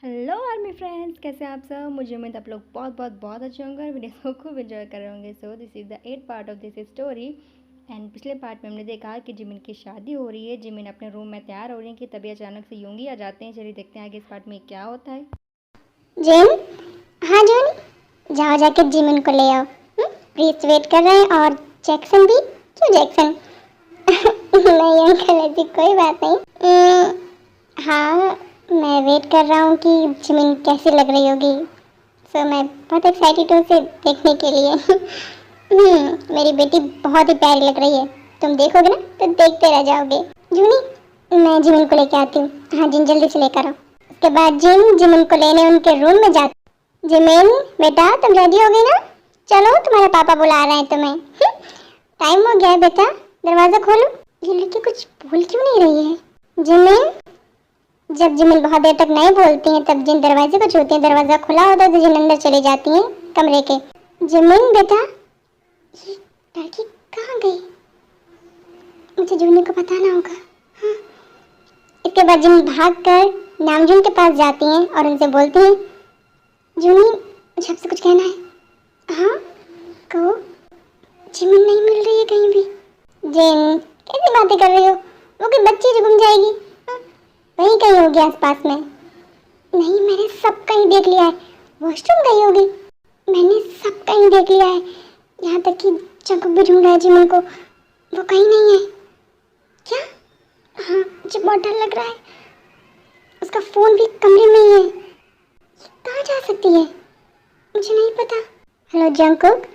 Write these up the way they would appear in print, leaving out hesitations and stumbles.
Hello army friends, कैसे हैं आप सब। मुझे उम्मीद आप लोग बहुत बहुत बहुत अच्छे होंगे और वीडियो को खूब एंजॉय कर रहे होंगे। So this is the 8th part of this story. And पिछले पार्ट में हमने देखा कि जिमिन की शादी हो रही है। जिमिन अपने रूम में तैयार हो रही है कि तभी अचानक से योंगी आ जाते हैं। चलिए देखते हैं आगे इस पार्ट में क्या होता है। जिन, हाँ जिन, जाओ जाके जिमिन को ले आओ। प्लीज वेट कर रहे हैं। और जैक्सन भी। क्यों जैक्सन? नहीं अंकल, ऐसी कोई बात नहीं। हाँ, मैं वेट कर रहा हूँ कि जिमिन कैसी लग रही होगी। सो मैं बहुत एक्साइटेड हूँ उसे देखने के लिए। मेरी बेटी बहुत ही प्यारी लग रही है। तुम देखोगे ना तो देखते रह जाओगे। जूनी, मैं जिमिन को लेकर आती हूँ। हाँ जिन, जल्दी से लेकर आओ। उसके बाद जिमिन को लेने उनके रूम में जाती। जिमिन बेटा, तुम रेडी हो गई ना? चलो, तुम्हारे पापा बुला रहे हैं तुम्हें। टाइम हो गया है बेटा, दरवाजा खोलो। ये लड़की कुछ बोल क्यों नहीं रही है? जिमिन। जब जिमिन बहुत देर तक नहीं बोलती हैं तब जिन दरवाजे को छूती है, दरवाजा खुला होता है तो जिन अंदर चली जाती हैं कमरे के। जिमिन बेटा, ये लड़की कहाँ गई? मुझे जूनी को बताना होगा। हाँ। इसके बाद जिन भागकर नामजुन के पास जाती हैं और उनसे बोलती हैं, जूनी मुझे आपसे कुछ कहना है। हाँ कहो। जिमिन नहीं मिल रही है कहीं भी। जिन, कैसी बातें कर रही हो? वो कोई बच्ची जो गुम जाएगी? हाँ, वहीं कहीं होगी आसपास में। नहीं, मैंने सब कहीं देख लिया है। वॉशरूम गई होगी। मैंने सब कहीं देख लिया है, यहाँ तक कि जंकुक भी ढूंढ रहा है जिमिन को। वो कहीं नहीं है। क्या? हाँ, मुझे बहुत डर लग रहा है। उसका फोन भी कमरे में ही है। कहाँ जा सकती है? मुझे नहीं पता। Hello Jungkook.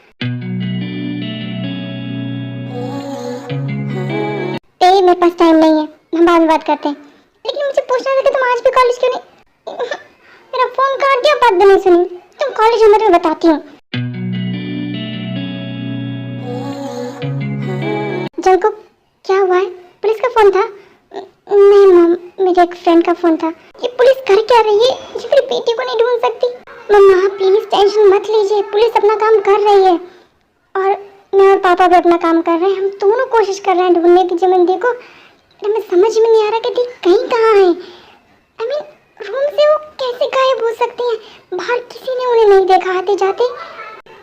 मेरे पास टाइम नहीं है, हम बाद में बात करते हैं। लेकिन मुझे पूछना था कि तुम आज भी कॉलेज क्यों नहीं? मेरा फोन काट दिया, बात भी नहीं सुनी। तुम कॉलेज में, मैं बताती हूँ। जंकुक, क्या हुआ है? पुलिस का फोन था? नहीं मम, मेरे एक फ्रेंड का फोन था। ये पुलिस कर क्या रही है? ये मेरी बेटी को नहीं ढूंढ सकती? मम्मा प्लीज टेंशन मत लीजिए, पुलिस अपना काम कर रही है और मैं और पापा भी अपना काम कर रहे हैं। हम दोनों कोशिश कर रहे हैं ढूंढने की जिमिन को। हमें समझ में नहीं आ रहा कि कहीं कहाँ है। आई मीन, रूम से वो कैसे गायब हो सकती हैं? बाहर किसी ने उन्हें नहीं देखा आते जाते।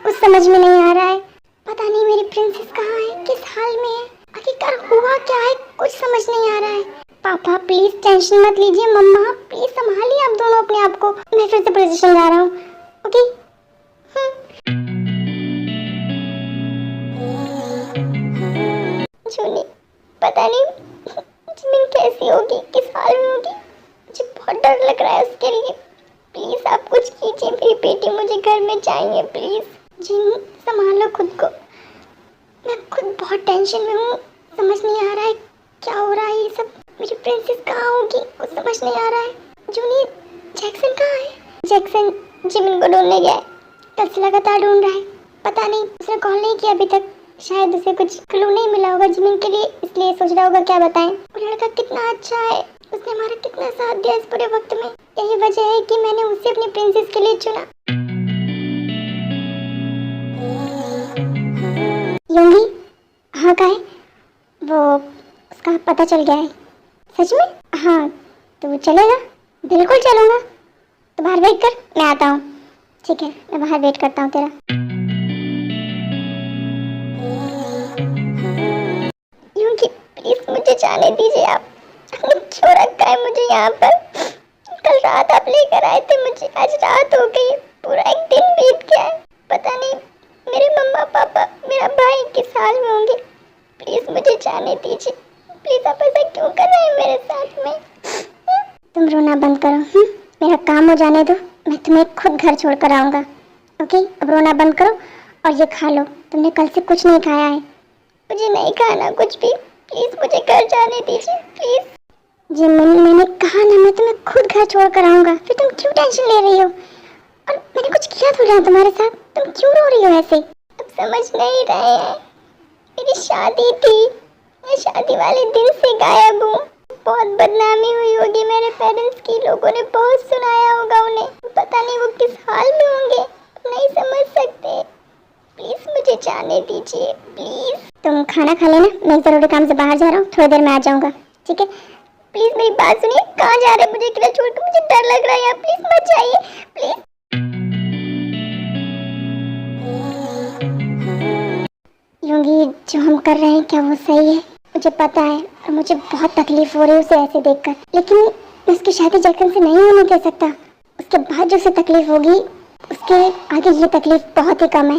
कुछ समझ में नहीं आ रहा है। पता नहीं मेरी प्रिंसेस कहाँ है, किस हाल में है, आखिरकार हुआ क्या है, कुछ समझ नहीं आ रहा है। पापा प्लीज टेंशन मत लीजिए। मम्मा प्लीज संभालिए आप दोनों अपने आप को। मैं फिर से पुलिस स्टेशन जा रहा हूँ। ओके। जूनी, पता नहीं जिमिन कैसी होगी, किस हाल में होगी। मुझे बहुत डर लग रहा है उसके लिए। प्लीज आप कुछ कीजिए, मेरी बेटी मुझे घर में चाहिए प्लीज। जिन, संभालो खुद को। मैं खुद बहुत टेंशन में हूँ। समझ नहीं आ रहा है क्या हो रहा है ये सब। मेरी प्रिंसेस कहाँ होगी, कुछ समझ नहीं आ रहा है। जूनी, जैक्सन कहाँ है? जैक्सन जिमिन को ढूंढने गया है। कल से लगातार ढूंढ रहा है। पता नहीं उसने कॉल नहीं किया अभी तक। शायद उसे कुछ क्लू नहीं मिला होगा जिमिन के लिए, इसलिए सोच रहा होगा क्या बताएं। वो लड़का कितना अच्छा है, उसने हमारा कितना साथ दिया इस पूरे वक्त में। यही वजह है कि मैंने उसे अपनी प्रिंसेस के लिए चुना। योंगी, हाँ का है वो? उसका पता चल गया है? सच में? हाँ, तो चलेगा? बिल्कुल चलूंगा। तो बाहर वेट कर, मैं आता हूँ। ठीक है, मैं बाहर वेट करता हूँ तेरा। योंगी प्लीज मुझे जाने दीजिए आप। क्यों रखा है मुझे यहाँ पर? कल रात आप लेकर आए थे मुझे, आज रात हो गई, पूरा एक दिन बीत गया है। पता नहीं मेरे मम्मा पापा, मेरा भाई किस हाल में होंगे। प्लीज मुझे जाने दीजिए। प्लीज आप ऐसा क्यों कर रहे हैं मेरे साथ में? तुम रोना बंद करो। मेरा काम हो जाने दो, मैं तुम्हें खुद घर छोड़ कर आऊँगा। ओके, अब रोना बंद करो और ये खा लो। तुमने कल से कुछ नहीं खाया है। मुझे नहीं खाना कुछ भी। प्लीज मुझे घर जाने दीजिए प्लीज। जी मैंने कहा ना, मैं तुम्हें खुद घर छोड़ कर आऊँगा। फिर तुम क्यों टेंशन ले रही हो? और मैंने कुछ किया थोड़ा है तुम्हारे साथ, तुम क्यों रो रही हो ऐसे? अब समझ नहीं रहे हैं। मेरी शादी थी, मैं शादी वाले दिन से गायब हूँ। बहुत बदनामी हुई होगी मेरे पेरेंट्स की, लोगों ने बहुत सुनाया होगा उन्हें। पता नहीं वो किस हाल में होंगे, नहीं समझ सकते। प्लीज मुझे जाने दीजिए प्लीज। तुम खाना खा लेना, मैं जरूरी काम से बाहर जा रहा हूँ, थोड़ी देर में आ जाऊँगा। ठीक है, प्लीज मेरी बात सुनिए, कहाँ जा रहे हैं मुझे अकेला छोड़ के? मुझे डर लग रहा है यार, प्लीज मत जाइए प्लीज। योगी जो हम कर रहे हैं क्या वो सही है? मुझे पता है और मुझे बहुत तकलीफ हो रही है उसे ऐसे देखकर, लेकिन मैं उसकी शादी जैक्सन से नहीं होने दे सकता। उसके बाद जो उसे तकलीफ होगी उसके आगे ये तकलीफ बहुत ही कम है।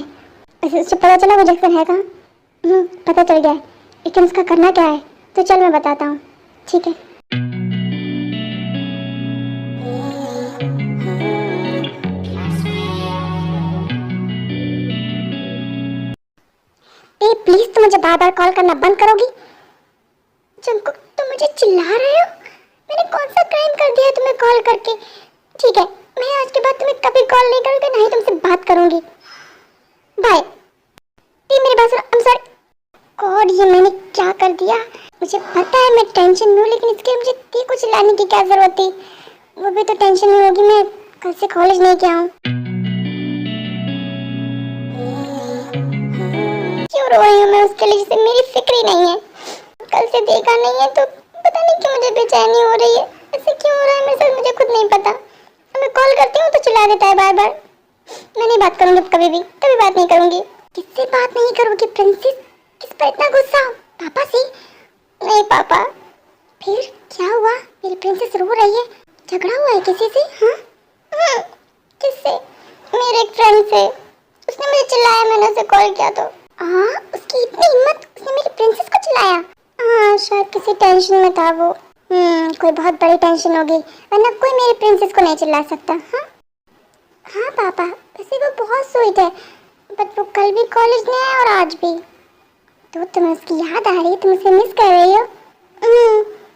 वैसे उसे पता चला वो जैक्सन है कहाँ? पता चल गया है, लेकिन उसका करना क्या है? तो चल मैं बताता हूँ, ठीक है? ए प्लीज तुम मुझे बार बार कॉल करना बंद करोगी? जंकुक तुम मुझे चिल्ला रहे हो? मैंने कौन सा क्राइम कर दिया तुम्हें कॉल करके? ठीक है, मैं आज के बाद तुम्हें कभी कॉल नहीं करूंगी, ना ही तुमसे बात करूंगी। बाय। ये मेरी बात सुनो, आई एम सॉरी। गॉड ये मैंने क्या कर दिया? मुझे पता है मैं टेंशन में हूँ, लेकिन इसके लिए मुझे ती को चिल्लाने की क्या जरूरत थी? वो भी तो टेंशन में होगी, मैं कल से कॉलेज नहीं गया हूँ। क्यों रो रही हूँ मैं उसके लिए जिसे मेरी फिक्र ही नहीं है? कल से देखा नहीं है तो पता नहीं क्यों मुझे बेचैनी हो रही है। ऐसे क्यों हो रहा है मेरे साथ मुझे खुद नहीं पता। मैं कॉल करती हूँ तो चिल्ला देता है बार बार। मैं नहीं बात करूँगी कभी भी, कभी बात नहीं करूँगी। किससे बात नहीं करूँगी प्रिंसेस? किस पर इतना गुस्सा? पापा से? नहीं पापा। फिर क्या हुआ? मेरी प्रिंसेस रो रही है, झगड़ा हुआ है किसी से? हाँ किससे? मेरे एक फ्रेंड से। उसने मुझे चिल्लाया, मैंने उसे कॉल किया तो उसकी इतनी हिम्मत, उसने मेरी प्रिंसेस को चिल्लाया। हाँ शायद किसी टेंशन में था वो। कोई बहुत बड़ी टेंशन होगी, वरना कोई मेरी प्रिंसेस को नहीं चिल्ला सकता। हाँ पापा, वैसे वो बहुत स्वीट है, बट वो कल भी कॉलेज में है और आज भी। तो तुम्हें उसकी याद आ रही है? तुम उसे मिस कर रही हो?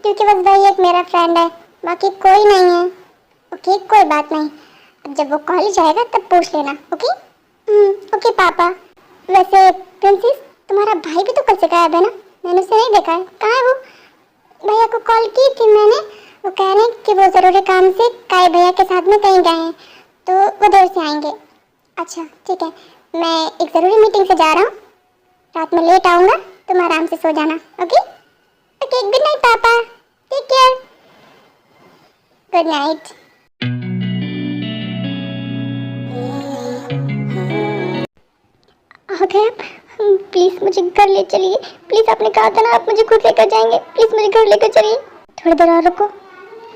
क्योंकि बस वही एक मेरा फ्रेंड है, बाकी कोई नहीं है। ओके कोई बात नहीं, अब जब वो कॉलेज आएगा तब पूछ लेना। ओके ओके पापा। वैसे प्रिंसेस तुम्हारा भाई भी तो कल से गायब है ना? मैंने उसे नहीं देखा है, कहाँ है वो? भैया को कॉल की थी मैंने, वो कह रहे हैं कि वो ज़रूरी काम से काय भैया के साथ में कहीं गए हैं, तो वो देर से आएंगे। अच्छा ठीक है, मैं एक ज़रूरी मीटिंग से जा रहा हूँ, रात में लेट आऊँगा, तुम आराम से सो जाना। Okay okay, good night papa, take care. Good night. आ गए? प्लीज मुझे घर ले चलिए, प्लीज। आपने कहा था ना आप मुझे खुद लेकर जाएंगे, प्लीज मुझे घर लेकर चलिए। थोड़ी देर और रुको,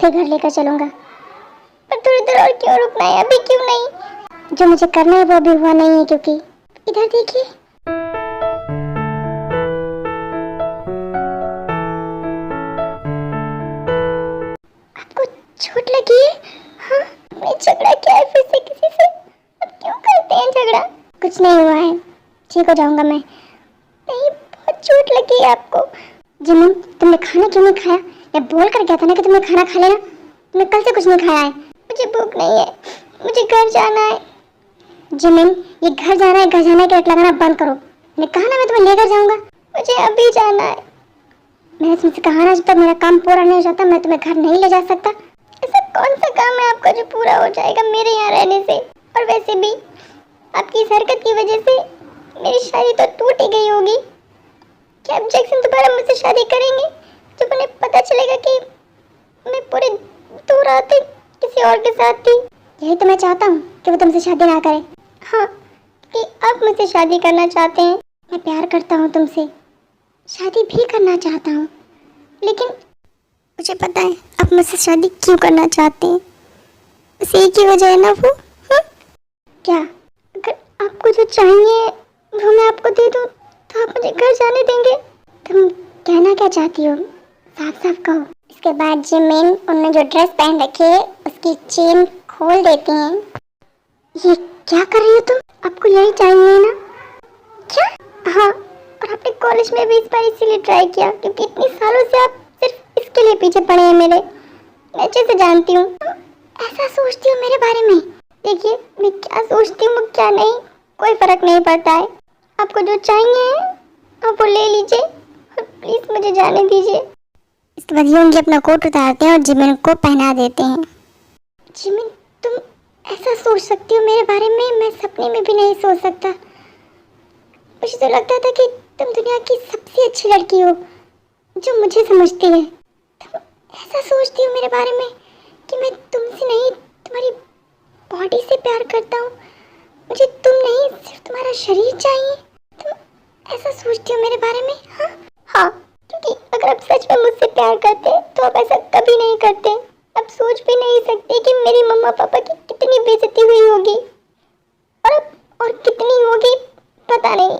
फिर घर लेकर चलूंगा। पर थोड़ी देर और क्यों रुकना है? अभी क्यों नहीं? जो मुझे करना है वो अभी हुआ नहीं है, क्योंकि इधर देखिए। आपको चोट लगी है? हाँ, मैं झगड़ा किया है फिर से किसी से? अब क्यों करते हैं झगड़ा? कुछ नहीं हुआ है, ठीक हो जाऊंगा मैं। नहीं, बहुत चोट लगी है आपको। जिमिन तुमने खाना क्यों नहीं खाया? मैं बोल कर गया था ना कि तुमने खाना खा लेना। तुमने कल से कुछ नहीं खाया है। मुझे भूख नहीं है, मुझे घर जाना है। जिमिन ये घर जाना है, घर जाना के रट लगाना बंद करो। मैंने कहा ना मैं तुम्हें लेकर जाऊंगा। मुझे अभी जाना है। मैंने तुमसे कहा ना जब तक मेरा काम पूरा नहीं हो जाता मैं तुम्हें घर नहीं ले जा सकता। ऐसा कौन सा काम है आपका जो पूरा हो जाएगा मेरे यहाँ रहने से? और वैसे भी आपकी इस हरकत की वजह से मेरी शादी तो टूट ही गई होगी। क्या अब जैक्सन दोबारा मुझसे शादी करेंगे जब उन्हें पता चलेगा कि मैं पूरे 2 रातें किसी और के साथ थी? यही तो मैं चाहता हूँ कि वो तुमसे शादी ना करे। हाँ, कि आप मुझसे शादी करना चाहते हैं। मैं प्यार करता हूँ तुमसे, शादी भी करना चाहता हूँ, लेकिन मुझे पता है आप मुझसे शादी क्यों करना चाहते हैं। बस एक ही वजह है ना वो? क्या? अगर आपको जो चाहिए वो मैं आपको दे दूँ तो आप मुझे घर जाने देंगे? तुम कहना क्या चाहती हो? साफ साफ कहो। इसके बाद जिमिन उन्होंने जो ड्रेस पहन रखी है उसकी चेन खोल देती हैं। ये क्या कर रही हो तुम? आपको यही चाहिए ना? क्या? हाँ, और आपने कॉलेज में भी इस बार इसीलिए ट्राई किया क्योंकि इतने सालों से आप सिर्फ इसके लिए पीछे पड़े हैं मेरे। मैं अच्छे से जानती हूँ ऐसा सोचती हूँ मेरे बारे में। देखिए मैं क्या सोचती हूँ क्या नहीं, कोई फर्क नहीं पड़ता है। आपको जो चाहिए आप वो ले लीजिए और प्लीज मुझे जाने दीजिए। इसके बाद योंगी अपना कोट उतारते हैं और जिमिन को पहना देते हैं। जिमिन तुम ऐसा सोच सकती हो मेरे बारे में? मैं सपने में भी नहीं सोच सकता। मुझे तो लगता था कि तुम दुनिया की सबसे अच्छी लड़की हो जो मुझे समझती है। तुम ऐसा सोचती हो मेरे बारे में कि मैं तुमसे नहीं तुम्हारी बॉडी से प्यार करता हूँ, मुझे तुम नहीं सिर्फ तुम्हारा शरीर चाहिए। तुम ऐसा सोचती हो मेरे बारे में? हाँ हाँ, क्योंकि अगर आप सच में मुझसे प्यार करते तो आप ऐसा कभी नहीं करते। आप सोच भी नहीं सकते कि मेरी मम्मा पापा की कितनी बेइज्जती हुई होगी और कितनी होगी पता नहीं।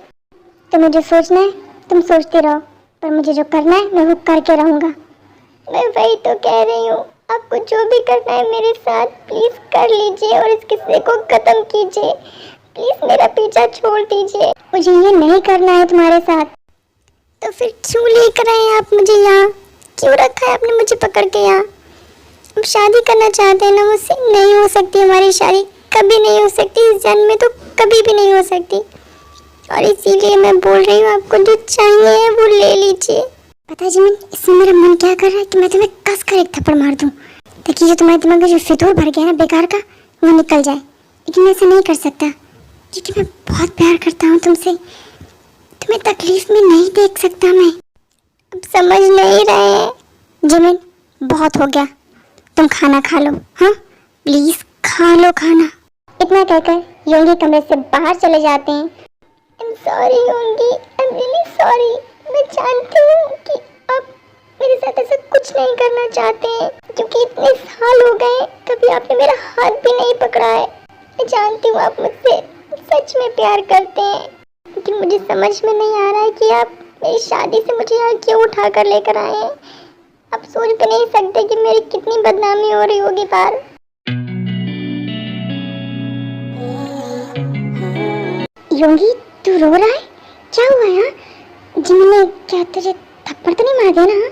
तो मुझे सोचना है, तुम सोचते रहो, पर मुझे जो करना है मैं वो करके रहूँगा। मैं वही तो कह रही हूँ, आपको जो भी करना है मेरे साथ प्लीज़ कर लीजिए और इस किस्से को ख़त्म कीजिए। प्लीज़ मेरा पीछा छोड़ दीजिए, मुझे ये नहीं करना है तुम्हारे साथ। तो फिर क्यों लेकर आए आप मुझे यहाँ? क्यों रखा है आपने मुझे पकड़ के यहाँ? हम शादी करना चाहते हैं ना मुझसे? नहीं हो सकती हमारी शादी, कभी नहीं हो सकती, इस जन्म में तो कभी भी नहीं हो सकती। और इसीलिए मैं बोल रही हूँ, आपको जो चाहिए वो ले लीजिए। पता है जिमिन, इसमें मेरा मन क्या कर रहा है कि मैं तुम्हें कस कर एक थप्पड़ मार दूँ, ताकि जो तुम्हारे दिमाग में जो फितूर भर गया है ना बेकार का, वो निकल जाए। लेकिन मैं ऐसा नहीं कर सकता, क्योंकि मैं बहुत प्यार करता हूँ तुमसे। तुम्हें तकलीफ में नहीं देख सकता मैं। अब समझ नहीं रहे हैं जिमिन, बहुत हो गया, तुम खाना खा लो। हाँ प्लीज़ खा लो खाना। इतना कहकर योंगी कमरे से बाहर चले जाते हैं। I am sorry Yoongi, I am really sorry. मैं जानती हूँ कि आप मेरे साथ ऐसा कुछ नहीं करना चाहते हैं, क्योंकि इतने साल हो गए कभी आपने मेरा हाथ भी नहीं पकड़ा है। मैं जानती हूँ आप मुझसे सच में प्यार करते हैं, लेकिन मुझे समझ में नहीं आ रहा है कि आप मेरी शादी से मुझे यहाँ क्यों उठा कर लेकर आए हैं। आप सोच भी नहीं सकते कि मेरी कितनी बदनामी हो रही होगी बाहर। योंगी तू रो रहा है? क्या हुआ यार? जिमिन ने क्या तुझे थप्पड़ तो नहीं मार दिया ना?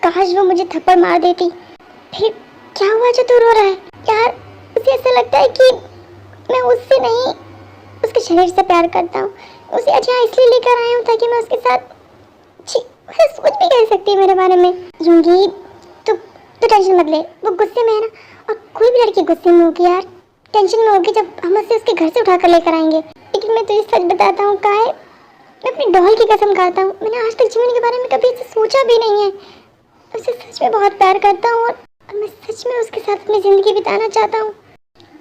काश वो मुझे थप्पड़ मार देती। फिर क्या हुआ जो तू रो रहा है? यार उसे ऐसा लगता है कि मैं उससे नहीं उसके शरीर से प्यार करता हूँ। उसे आज यहाँ इसलिए लेकर आया हूँ ताकि मैं उसके साथ सोच भी कह सकती है मेरे बारे में। योंगी तू टेंशन मत ले, वो गुस्से में है ना, और कोई भी लड़की गुस्से में होगी यार, टेंशन में होगी जब हम उसे उसके घर से उठा कर लेकर आएंगे। लेकिन मैं तुझे सच बताता हूँ काहे, मैं अपनी डॉल की कसम खाता हूँ, मैंने आज तक जिमिन के बारे में कभी ऐसे सोचा भी नहीं है। उसे सच में बहुत प्यार करता हूँ और मैं सच में उसके साथ अपनी ज़िंदगी बिताना चाहता हूँ।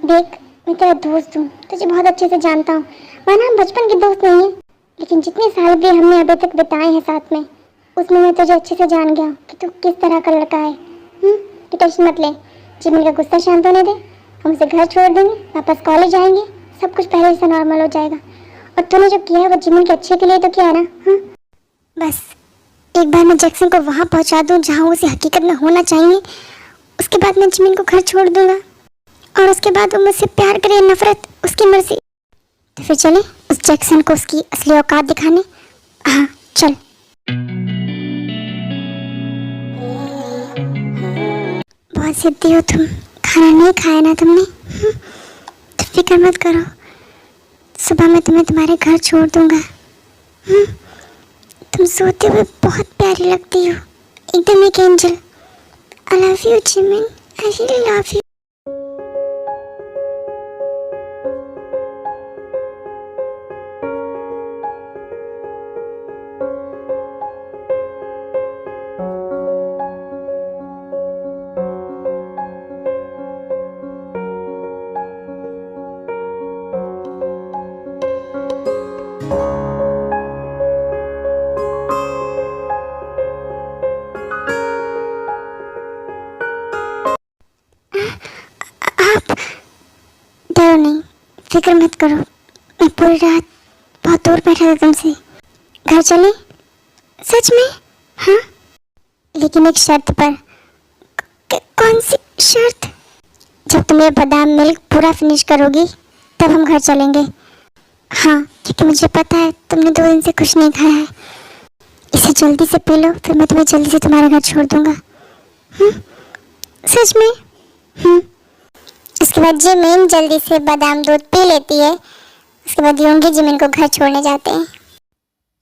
देख मैं तेरा दोस्त हूँ, तुझे बहुत अच्छे से जानता हूँ, वरना हम बचपन के दोस्त नहीं हैं, लेकिन जितने साल भी हमने अभी तक बिताए हैं साथ में, उसमें मैं तुझे अच्छे से जान गया कि तू किस तरह का लड़का है। तू टेंशन मत ले, जिमिन का गुस्सा शांत होने दे, हम उसे घर छोड़ देंगे, वापस कॉलेज आएंगे, सब कुछ पहले से नॉर्मल हो जाएगा। और तूने जो किया है वो जिमिन के अच्छे के लिए तो किया है ना? बस एक बार मैं जैक्सन को वहाँ पहुँचा दूँ जहाँ उसे हकीकत में होना चाहिए, उसके बाद मैं जिमिन को घर छोड़ दूँगा, और उसके बाद वो मुझसे प्यार करे नफरत उसकी मर्जी। तो फिर चले उस जैक्सन को उसकी असली औकात दिखाने। हाँ चल। बहुत जिद्दी हो तुम, खाना नहीं खाया ना तुमने? तो फिक्र मत करो, सुबह मैं तुम्हें तुम्हारे घर छोड़ दूंगा। तुम सोते हुए बहुत प्यारी लगती हो, एकदम एक angel. I love you Jimin, I really love you. डरो नहीं, फिक्र मत करो, मैं पूरी रात बहुत दूर बैठा था तुमसे। घर चले? सच में? हाँ लेकिन एक शर्त पर। कौन सी शर्त? जब तुम ये बादाम मिल्क पूरा फिनिश करोगी तब हम घर चलेंगे। हाँ क्योंकि मुझे पता है तुमने 2 दिन से कुछ नहीं खाया है। इसे जल्दी से पी लो, फिर मैं तुम्हें जल्दी से तुम्हारे घर छोड़ दूंगा। सच में? उसके बाद जिमिन जल्दी से बादाम दूध पी लेती है। उसके बाद योंगी जिमिन को घर छोड़ने जाते हैं।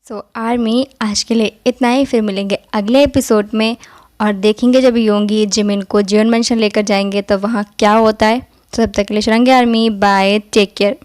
सो आर्मी आज के लिए इतना ही, फिर मिलेंगे अगले एपिसोड में और देखेंगे जब योंगी जिमिन को जीवन मंशन लेकर जाएंगे तो वहाँ क्या होता है। तो तब तक के लिए शरंगे आर्मी, बाय, टेक केयर।